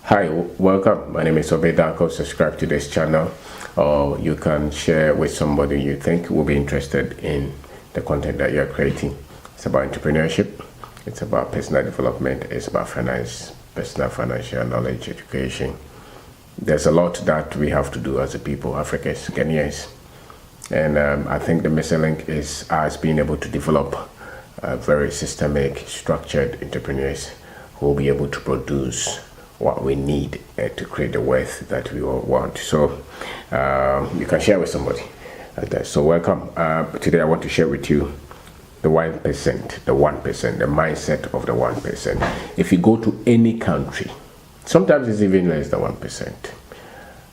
Hi, welcome. My name is Obedanko. Subscribe to this channel, or you can share with somebody you think will be interested in the content that you're creating. It's about entrepreneurship, it's about personal development, it's about finance, personal financial knowledge, education. There's a lot that we have to do as a people, Africans, Kenyans. And I think the missing link is us being able to develop very systemic, structured entrepreneurs who will be able to produce what we need to create the wealth that we all want. So you can share with somebody. So welcome. Today I want to share with you the 1%, the 1%, the mindset of the 1%. If you go to any country, sometimes it's even less than 1%.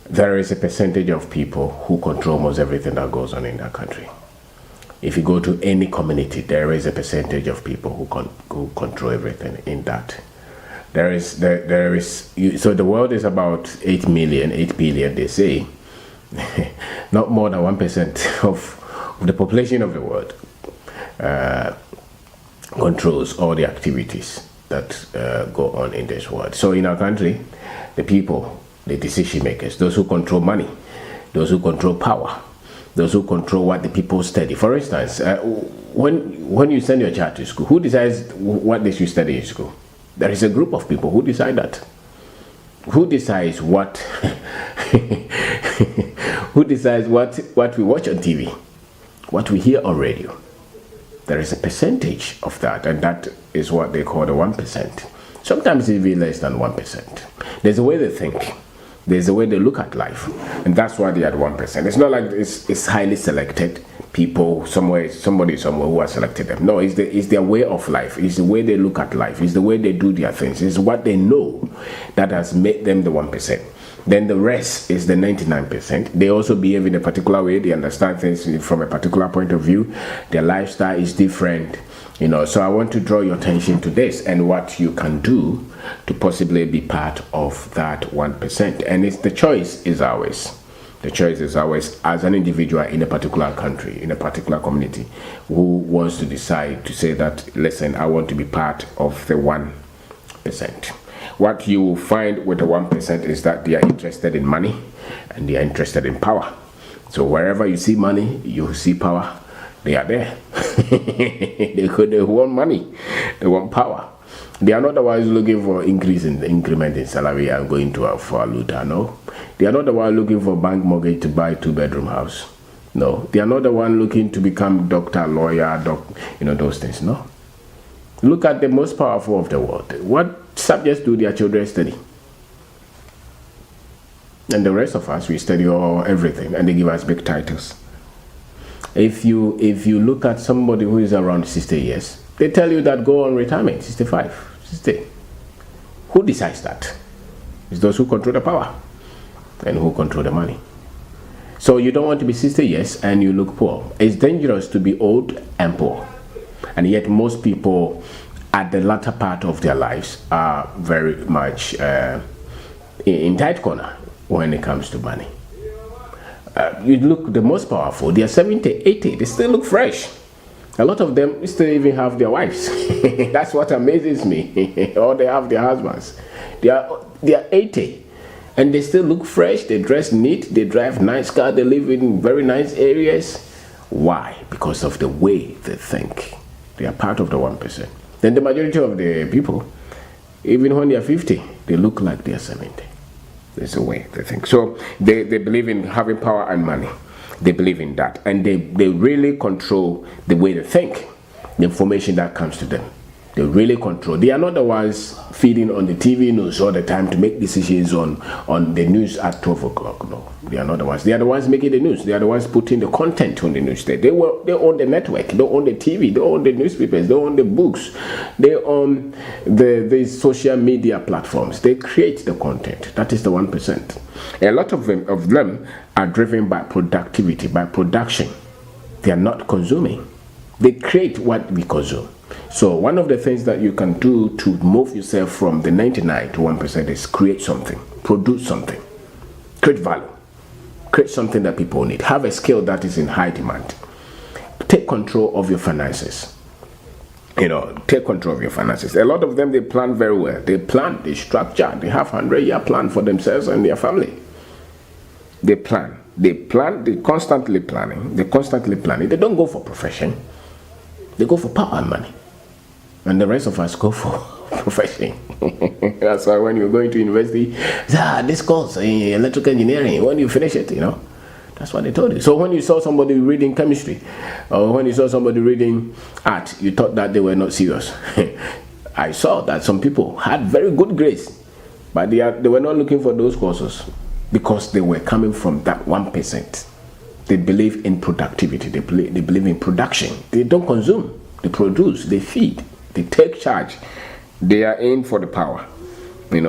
There is a percentage of people who control almost everything that goes on in that country. If you go to any community, there is a percentage of people who control everything in that. So the world is about 8 billion, they say. Not more than 1% of the population of the world controls all the activities that go on in this world. So in our country, the people, the decision makers, those who control money, those who control power, those who control what the people study. For instance, when you send your child to school, who decides what they should study in school? There is a group of people who decide that. Who decides what who decides what we watch on TV, what we hear on radio? There is a percentage of that, and that is what they call the 1%. Sometimes it's even less than 1%. There's a way they think. There's a way they look at life, and that's why they are at 1%. It's not like it's highly selected people somebody somewhere who has selected them. No, it's their way of life. It's the way they look at life. It's the way they do their things. It's what they know that has made them the 1%. Then the rest is the 99%. They also behave in a particular way. They understand things from a particular point of view. Their lifestyle is different. So I want to draw your attention to this and what you can do to possibly be part of that 1%. And the choice is ours. The choice is ours as an individual in a particular country, in a particular community, who wants to decide to say that, listen, I want to be part of the 1%. What you will find with the 1% is that they are interested in money and they are interested in power. So wherever you see money, you see power. They are there. They want money. They want power. They are not the ones looking for increment in salary and going for a looter. No. They are not the ones looking for bank mortgage to buy 2-bedroom house. No. They are not the one looking to become doctor, lawyer, those things. No. Look at the most powerful of the world. What subjects do their children study? And the rest of us, we study everything, and they give us big titles. If you look at somebody who is around 60 years, they tell you that go on retirement, 65, 60. Who decides that? It's those who control the power and who control the money. So you don't want to be 60 years and you look poor. It's dangerous to be old and poor. And yet most people at the latter part of their lives are very much in tight corner when it comes to money. You look the most powerful, they are 70, 80, they still look fresh. A lot of them still even have their wives. That's what amazes me. Or they have their husbands. They are 80 and they still look fresh, they dress neat, they drive nice cars, they live in very nice areas. Why? Because of the way they think. They are part of the 1%. Then the majority of the people, even when they are 50, they look like they are 70. That's the way they think. So they believe in having power and money. They believe in that. And they really control the way they think, the information that comes to them. They really control. They are not the ones feeding on the TV news all the time to make decisions on the news at 12 o'clock. No, they are not the ones. They are the ones making the news. They are the ones putting the content on the news. They own the network. They own the TV. They own the newspapers. They own the books. They own the social media platforms. They create the content. That is the 1%. A lot of them are driven by productivity, by production. They are not consuming. They create what we consume. So one of the things that you can do to move yourself from the 99 to 1% is create something, produce something, create value, create something that people need, have a skill that is in high demand, take control of your finances. take control of your finances. A lot of them, they plan very well. They plan, they structure, they have 100-year plan for themselves and their family. They plan, they're constantly planning. They don't go for profession. They go for power and money. And the rest of us go for profession. That's why when you're going to university, this course in electrical engineering, when you finish it, that's what they told you. So when you saw somebody reading chemistry, or when you saw somebody reading art, you thought that they were not serious. I saw that some people had very good grades, but they were not looking for those courses because they were coming from that 1%. They believe in productivity. They believe in production. They don't consume. They produce. They feed. They take charge. They are in for the power.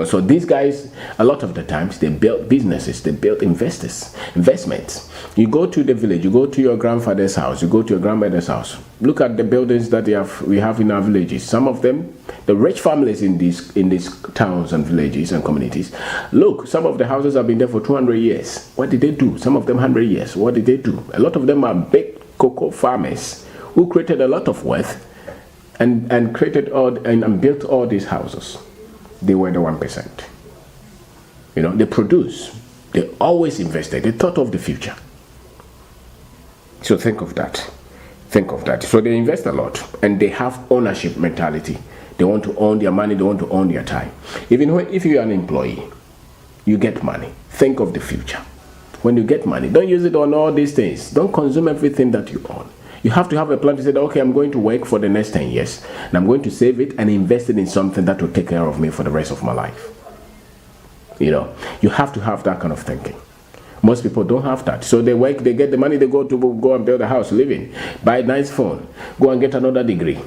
So these guys, a lot of the times, they build businesses, they build investments. You go to the village, you go to your grandfather's house, you go to your grandmother's house. Look at the buildings that we have in our villages. Some of them, the rich families in these towns and villages and communities. Look, some of the houses have been there for 200 years. What did they do? Some of them 100 years. What did they do? A lot of them are big cocoa farmers who created a lot of wealth and created and built all these houses. They were the 1%. They produce. They always invested. They thought of the future. So think of that. So they invest a lot, and they have ownership mentality. They want to own their money. They want to own their time. Even if you are an employee, you get money. Think of the future. When you get money, don't use it on all these things. Don't consume everything that you own. You have to have a plan to say, okay, I'm going to work for the next 10 years, and I'm going to save it and invest it in something that will take care of me for the rest of my life. You have to have that kind of thinking. Most people don't have that. So they work, they get the money, they go and build a house, live in, buy a nice phone, go and get another degree,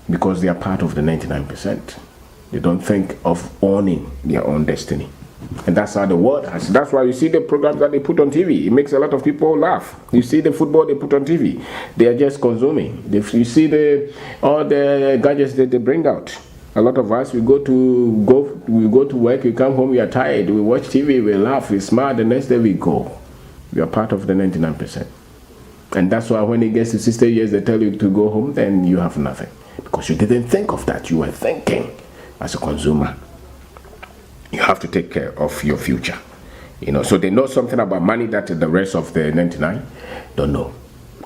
because they are part of the 99%. They don't think of owning their own destiny. And that's how the world has. That's why you see the programs that they put on TV. It makes a lot of people laugh. You see the football they put on TV. They are just consuming. You see all the gadgets that they bring out. A lot of us, we go to work, we come home, we are tired, we watch TV, we laugh, we smile, the next day we go. We are part of the 99%. And that's why when it gets to 60 years, they tell you to go home, then you have nothing. Because you didn't think of that. You were thinking as a consumer. You have to take care of your future. So they know something about money that the rest of the 99 don't know.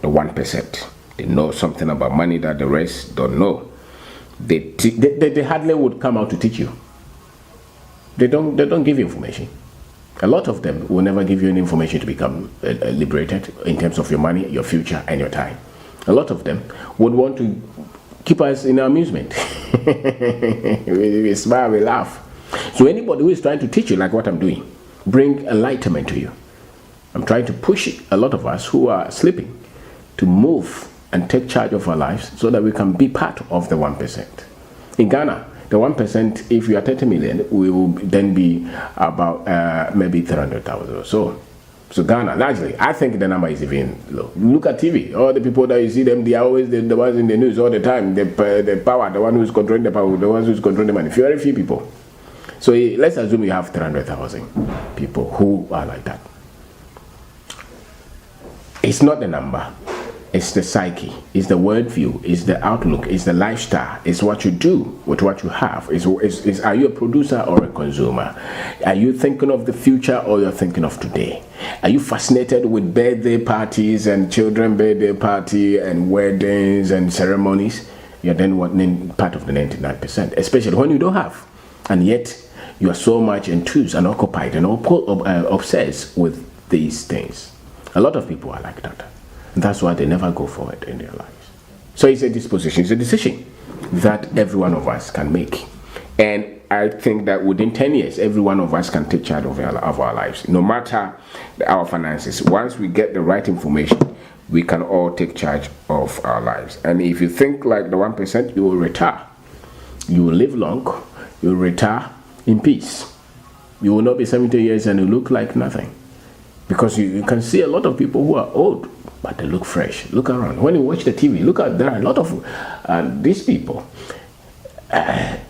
The 1%. They know something about money that the rest don't know. They hardly would come out to teach you. They don't give you information. A lot of them will never give you any information to become liberated in terms of your money, your future, and your time. A lot of them would want to keep us in amusement. We smile, we laugh. So anybody who is trying to teach you, like what I'm doing, bring enlightenment to you. I'm trying to push a lot of us who are sleeping to move and take charge of our lives so that we can be part of the 1%. In Ghana, the 1%, if you are 30 million, we will then be about maybe 300,000 or so. So Ghana, largely, I think the number is even low. Look at TV. All the people that you see them, they are always the ones in the news all the time. The power, the one who's controlling the power, the ones who's controlling the money. Very few people. So let's assume you have 300,000 people who are like that. It's not the number. It's the psyche. It's the worldview. It's the outlook. It's the lifestyle. It's what you do with what you have. Are you a producer or a consumer? Are you thinking of the future or you're thinking of today? Are you fascinated with birthday parties and children birthday party and weddings and ceremonies? You're then part of the 99%, especially when you don't have. And yet, you are so much enthused and occupied and obsessed with these things. A lot of people are like that. And that's why they never go forward in their lives. So it's a disposition, it's a decision that every one of us can make. And I think that within 10 years, every one of us can take charge of our lives, no matter our finances. Once we get the right information, we can all take charge of our lives. And if you think like the 1%, you will retire. You will live long. You will retire in peace. You will not be 70 years and you look like nothing. Because you can see a lot of people who are old, but they look fresh. Look around. When you watch the TV, there are a lot of these people.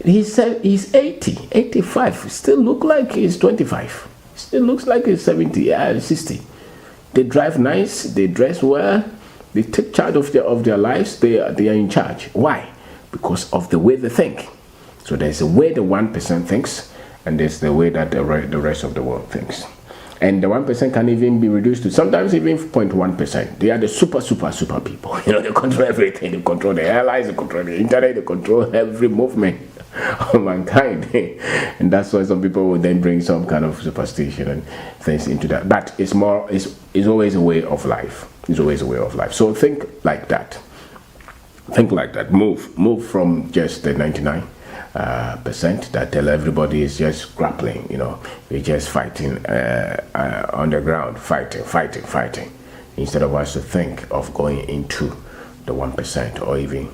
He's 80, 85. Still look like he's 25. Still looks like he's 70, 60. They drive nice. They dress well. They take charge of their lives. They are in charge. Why? because of the way they think. So there's a way the 1% thinks, and there's the way that the rest of the world thinks. And the 1% can even be reduced to sometimes even 0.1%. They are the super people. You know, they control everything. They control the airlines, they control the internet, they control every movement of mankind. And that's why some people will then bring some kind of superstition and things into that. But it's always a way of life. It's always a way of life. So think like that. Think like that. Move from just the 99% that tell everybody is just grappling, you know, we're just fighting on the ground, fighting, instead of us to think of going into the 1% or even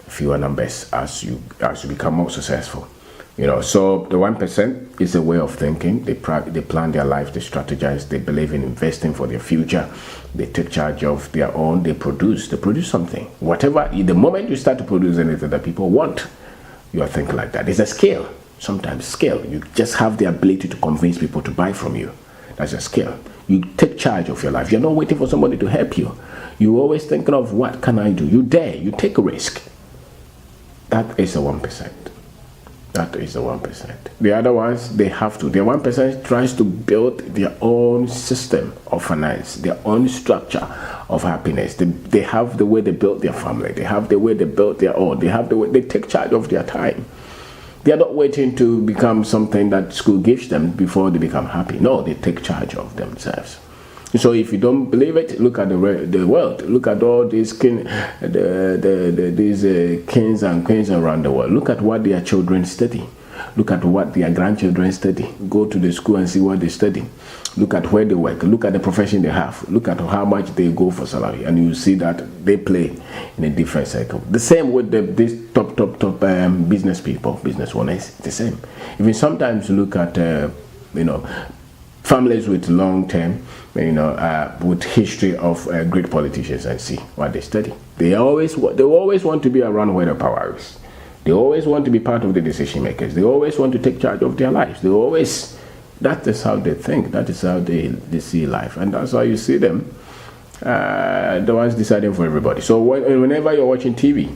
fewer numbers as you become more successful. You know, so the 1% is a way of thinking. They plan their life, they strategize, they believe in investing for their future, they take charge of their own, they produce something. Whatever, the moment you start to produce anything that people want, you are thinking like that. It's a skill. Sometimes skill. You just have the ability to convince people to buy from you. That's a skill. You take charge of your life. You're not waiting for somebody to help you. You're always thinking of what can I do. You dare. You take a risk. That is a 1%. That is the 1%. The other ones, they have to. The 1% tries to build their own system of finance, their own structure of happiness. They have the way they build their family. They have the way they build their own. They have the way they take charge of their time. They are not waiting to become something that school gives them before they become happy. No, they take charge of themselves. So if you don't believe it, look at the world. Look at all these kings and queens around the world. Look at what their children study. Look at what their grandchildren study. Go to the school and see what they study. Look at where they work. Look at the profession they have. Look at how much they go for salary, and you see that they play in a different cycle. The same with these top business people, business owners. The same. Even sometimes look at families with long-term, with history of great politicians and see what they study. They always want to be around where the power is. They always want to be part of the decision makers. They always want to take charge of their lives. That is how they think. That is how they see life. And that's how you see them, the ones deciding for everybody. So whenever you're watching TV,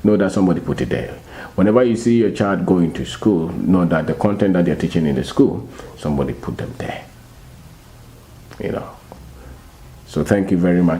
know that somebody put it there. Whenever you see your child going to school, know that the content that they're teaching in the school, somebody put them there. So thank you very much.